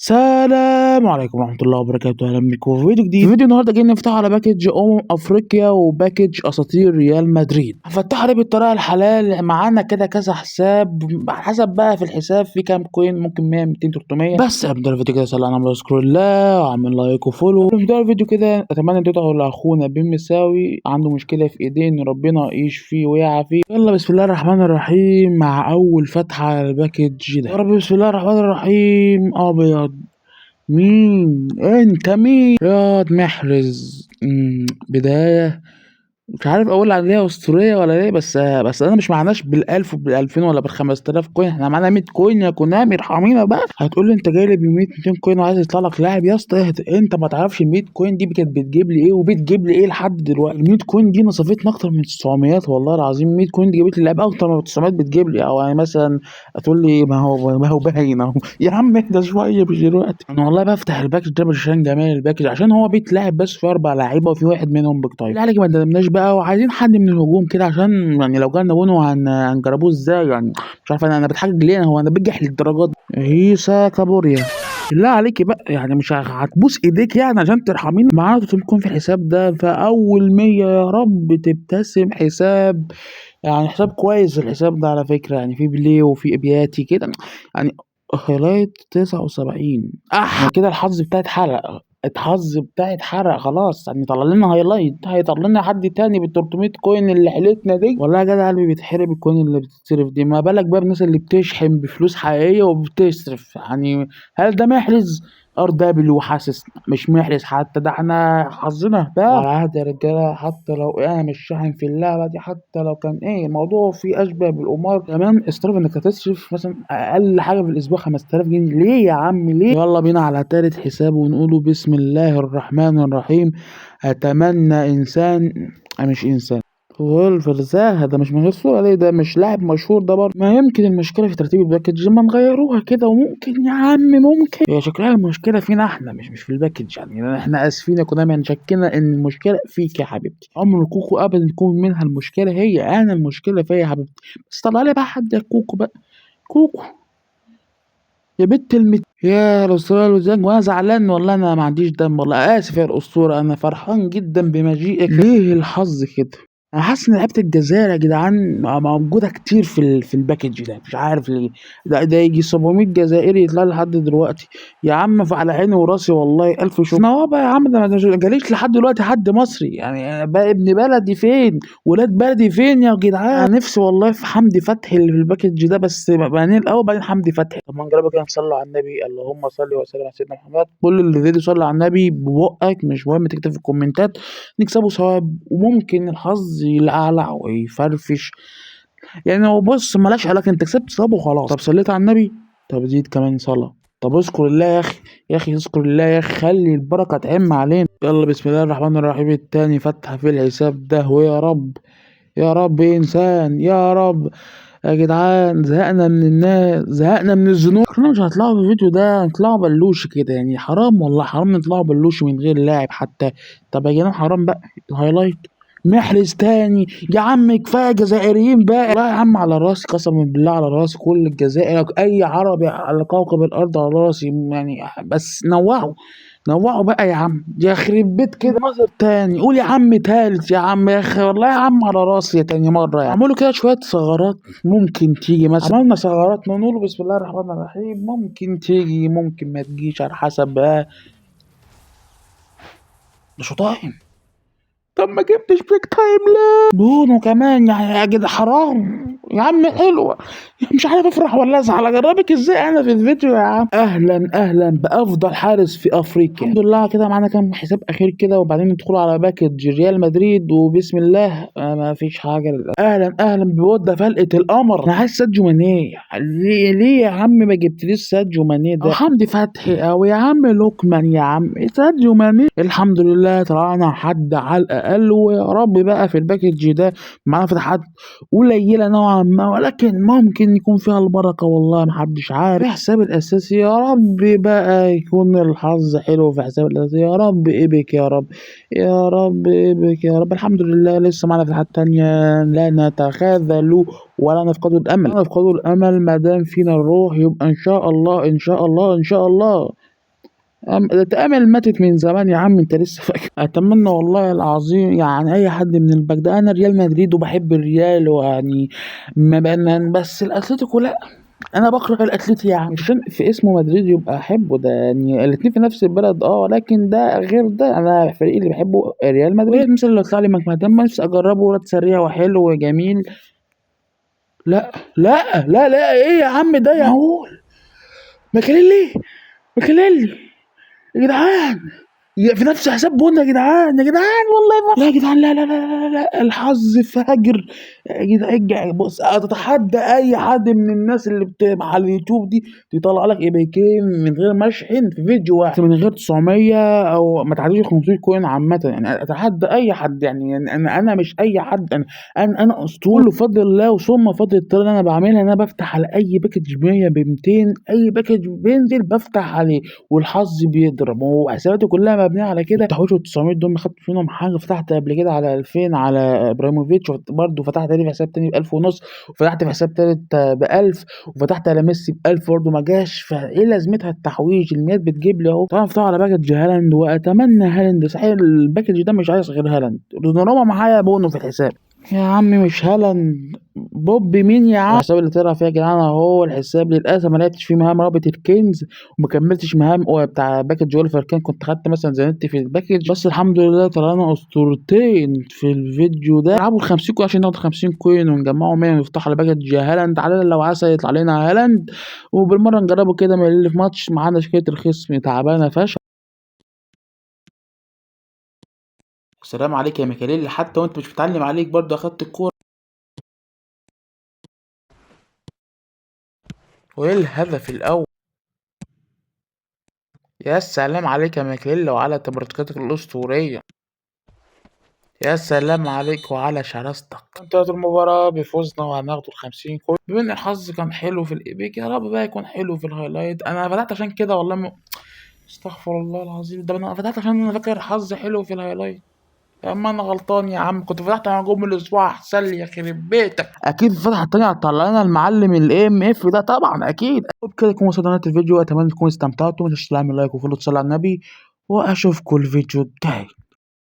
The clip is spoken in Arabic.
السلام عليكم ورحمة الله وبركاته، أهلا بكم في فيديو جديد. في فيديو النهارده جايين نفتح على باكج أفريقيا وباكج أساطير ريال مدريد. هنفتحها عليه بالطريقة الحلال. معانا كده كذا حساب على حسب بقى في الحساب في كام كوين، ممكن 100 200 300. بس قبل الفيديو كده صلي على النبي اذكر الله وعمل لايك وفولو. قبل ما نبدأ الفيديو كده أتمنى إن تدعوا لأخونا بن مساوي، عنده مشكلة في إيديه، إن ربنا يشفيه ويعافيه. يلا بسم الله الرحمن الرحيم مع أول فتحة على الباكج ده. يا رب بسم الله الرحمن الرحيم. أبيض مين انت؟ مين رياض محرز؟ بداية مش عارف اقول عليها اسطورية ولا ليه، بس انا مش معناش بالالف وبالالفين ولا بال5000 كوين، احنا معانا 100 كوين. يا كونامي ارحمينا بقى. هتقول لي انت جاي لي ب 100 200 كوين وعايز يطلع لك لاعب؟ يا اسطى اهدى، انت ما تعرفش ال 100 كوين دي كانت بتجيب لي ايه وبتجيب لي ايه لحد دلوقتي. ال 100 كوين دي نصفتنا اكتر من 900 والله العظيم. 100 كوين دي جابت لي لعيبه اكتر من 900 بتجيب لي. او يعني مثلا هتقول لي ما هو باين اهو. يا عم اهدى شويه مش دلوقتي. انا والله بفتح الباكج ده مش عشان جمال الباكج، عشان هو بيتلعب بس في 4 لعيبه وفي واحد منهم بيك تايب. عليك ما ندمناش بقى، وعايزين حد من الهجوم كده، عشان يعني لو جالنا بونو هنجربوه ازاي يعني. مش عارف انا بتحجج ليه، هو انا بجح للدرجات دي؟ هيسا كابوريا بالله عليكي بقى، يعني مش هتبوس ايديك يعني عشان ترحميني. معانا تكون في الحساب ده فاول 100 يا رب تبتسم. حساب يعني حساب كويس الحساب ده على فكرة، يعني في بليه وفي ابياتي كده يعني. هايلايت 79 أنا كده الحظ بتاعي اتحرق خلاص. يعني طلع لنا هايلايت، هيطلع لنا حد تاني بال 300 كوين اللي حيلتنا دي. والله يا جدع قلبي بيتحرق بالكوين اللي بتتصرف دي، ما بالك بقى بالناس اللي بتشحن بفلوس حقيقية وبتصرف يعني. هل ده محرز؟ ار دبليو حاسس مش محرز حتى، ده احنا حظنا هبال. وعلى عهد يا رجاله، حتى لو انا مش شاحن في اللعبه دي، حتى لو كان ايه الموضوع فيه اشبه بالقمار كمان. استغرب انك هتصرف مثلا اقل حاجه في الاسبوع 5000 جنيه. ليه يا عم ليه؟ يلا بينا على تالت حساب ونقوله بسم الله الرحمن الرحيم. اتمنى انسان مش انسان والفرزاهة ده مش من غير صورة ليه؟ ده مش لاعب مشهور ده برضه. ما يمكن المشكلة في ترتيب الباكج، ما نغيروها كده. وممكن يا عم ممكن هي شكلها المشكلة فينا احنا، مش في الباكج يعني. احنا اسفين يا كنا من شكنا ان المشكلة فيك يا حبيبتي. عمر كوكو ابدا تكون منها المشكلة، هي انا المشكلة فيا يا حبيبتي. بس طلع لي بقى حد يا كوكو بقى. كوكو يا بنت يا الأسطورة الوزاج، وأنا زعلان والله. أنا ما عنديش دم والله، آسف يا الأسطورة. أنا فرحان جدا بمجيئك. ليه الحظ كده؟ انا حاسس ان لعيبه الجزائر يا جدعان موجوده كتير في الباكج ده، مش عارف ليه. ده يجي 700 جزائري يطلع لحد دلوقتي. يا عم على عيني وراسي والله، الف شكر. نوابه يا عم، ده ما جاليش لحد دلوقتي حد مصري يعني. بقى ابن بلدي فين؟ ولاد بلدي فين يا جدعان؟ انا نفسي والله في حمدي فتحي اللي في الباكج ده، بس بعدين الاول بعدين حمدي فتحي. طب ما نجرب كده، نصلي على النبي. اللهم صل وسلم على سيدنا محمد. كل اللي فيديو صلي على النبي ببقك، مش مهم تكتب في الكومنتات. نكسبه ثواب، وممكن الحظ يلعلع ويفرفش يعني. هو بص ملاش علاقة، انت كسبت ثواب وخلاص. طب صليت على النبي، طب زيد كمان صلاة. طب اذكر الله يا اخي، يا اخي اذكر الله يا اخي، خلي البركة تعم علينا. يلا بسم الله الرحمن الرحيم. التاني فتحة في الحساب ده، ويا رب يا رب انسان يا رب. يا جدعان زهقنا من الناس، زهقنا من الذنوب. احنا مش هنطلعوا في الفيديو ده، نطلعوا بلوش كده يعني. حرام والله حرام نطلعوا بلوش من غير لاعب حتى. طب يا جدعان حرام بقى. الهايلايت محرز تاني يا عم، كفايه جزائريين بقى. والله يا عم على راسي، قسما بالله على راسي كل الجزائر، اي عربي على كوكب الارض على راسي يعني. بس نوعوا بقى يا عم، يخرب بيت كده. مصر تاني، قول يا عم تالت يا عم. يا اخي والله يا عم على راسي يا تاني مرة يعني. عملوا كده شوية ثغرات ممكن تيجي مثلا. عملنا ثغرات نقول بسم الله الرحمن الرحيم، ممكن تيجي ممكن ما تجيش على حسب بقى. ده شطايم. طب ما جبتش بريك تايم ليه؟ بونو كمان يعني يا جدع حرام يا عم. حلوة مش عارف افرح ولا ازعل. اجربك ازاي انا في الفيديو يا عم. اهلا بافضل حارس في افريقيا. الحمد لله كده معانا كام حساب اخير كده، وبعدين ندخل على باكج ريال مدريد وبسم الله. ما فيش حاجه للأسف. اهلا بودة فلقة القمر. انا عايز ساديو ماني. ليه يا عم ما جبتليش ساديو ماني ده؟ حمدي فتحي او يا عم لوكمان يا عم. ساديو ماني الحمد لله طلعنا حد على الاقل. ويا رب بقى في الباكج ده معانا فتحات قليله نوعا ما، ولكن ممكن يكون فيها البركه والله محدش عارف. في حساب الاساسي يا رب بقى يكون الحظ حلو. في حساب الاساسي يا رب ايبك يا رب، يا رب ايبك يا رب. الحمد لله لسه معانا فتحات تانية. لا نتخاذل ولا نفقد الامل، لا نفقد الامل. ما دام فينا الروح يبقى ان شاء الله ان شاء الله ان شاء الله امل ماتت من زمان يا عم، انت لسه فاكر؟ اتمنى والله العظيم يعني اي حد من الباك ده، انا ريال مدريد وبحب الريال، ويعني ما بقى بس الاتليتيكو لا، انا بكره الاتليتي يعني، مش عشان في اسمه مدريد يبقى احبه، ده يعني الاتنين في نفس البلد ولكن ده غير ده، انا فريقي اللي بحبه ريال مدريد. مثلا لو طلع لي مهتم نفسي اجربه، ولاد سريع وحلو وجميل. لا لا لا لا، ايه يا عم ده يا معقول؟ ماكليلي، ماكليلي يا جدعان، في نفس حساب بونا يا جدعان، يا جدعان والله لا يا جدعان، لا لا لا لا لا، الحظ فاجر يا جدعان. بص اتحدى اي حد من الناس اللي بتبقى على اليوتيوب دي تطلع لك ايبيكين من غير مشحن في فيديو واحد، من غير 900 او ما تعديش 500 كوين عامه يعني. اتحدى اي حد يعني انا مش اي حد، انا اسطول بفضل الله، وثم فضل الطريقه اللي انا بعملها، انا بفتح على اي باكج 100 ب 200، اي باكج بينزل بفتح عليه والحظ بيضرب، وحساباتي كلها مبنيه على كده. التحويش وال900 دول ما خدت فيهم حاجه، فتحت قبل كده على 2000 على ابراهيموفيتش، برضه فتحت تاني في حساب تاني ب 1000 ونص، وفتحت في حساب تالت ب 1000، وفتحت على ميسي ب 1000 برضه ما جاش، فايه لازمتها التحويش؟ الميات بتجيب لي اهو. طبعا فتحت على باكج هالاند، واتمنى هالاند، صحيح الباكج ده مش عايز غير هالاند، دوناروما معايا بونو في الحساب يا عم، مش هالاند، بوب مين يا عم؟ الحساب اللي طلع فيها يا جدعان اهو، الحساب للاسف ما لعبتش فيه مهام رابط الكنز، وما كملتش مهام بتاع باكج اوليفر كان، كنت خدت مثلا زنت في الباكج، بس الحمد لله طلعنا اسطورتين في الفيديو ده. العبوا ال 50 كوين عشان ناخد 50 كوين ونجمعوا 100 ونفتح على باكج هالاند، على لو عسى يطلع لنا هالاند، وبالمره نجربه كده من اللي في ماتش معانا شكايه الخصم تعبانه فشخ. السلام عليك يا ميكاليل، حتى وانت مش بتعلم عليك برضه اخدت الكوره، وايه الهدف الاول؟ يا سلام عليك يا ميكاليل وعلى تبرتكاتك الاسطوريه، يا سلام عليك وعلى شراستك. انتهت المباراة بفوزنا وهناخد ال50 كوين، بما ان الحظ كان حلو في الايبيك، يا رب بقى يكون حلو في الهايلايت. انا فتحت عشان كده والله استغفر الله العظيم، ده انا فتحت عشان انا فاكر حظ حلو في الهايلايت. يا اما انا غلطان يا عم، كنت فتحت على نجوم الاسبوع احسن لي، يخرب بيتك. اكيد فتحة تانية هتطلع لنا المعلم الاي ام اف ده طبعا اكيد. وبكده يكون وصلنا لنهاية الفيديو، اتمنى تكونوا استمتعتوا، متنسوش تعملوا لايك وفولو، تصلوا على النبي، واشوفكم الفيديو الجاي.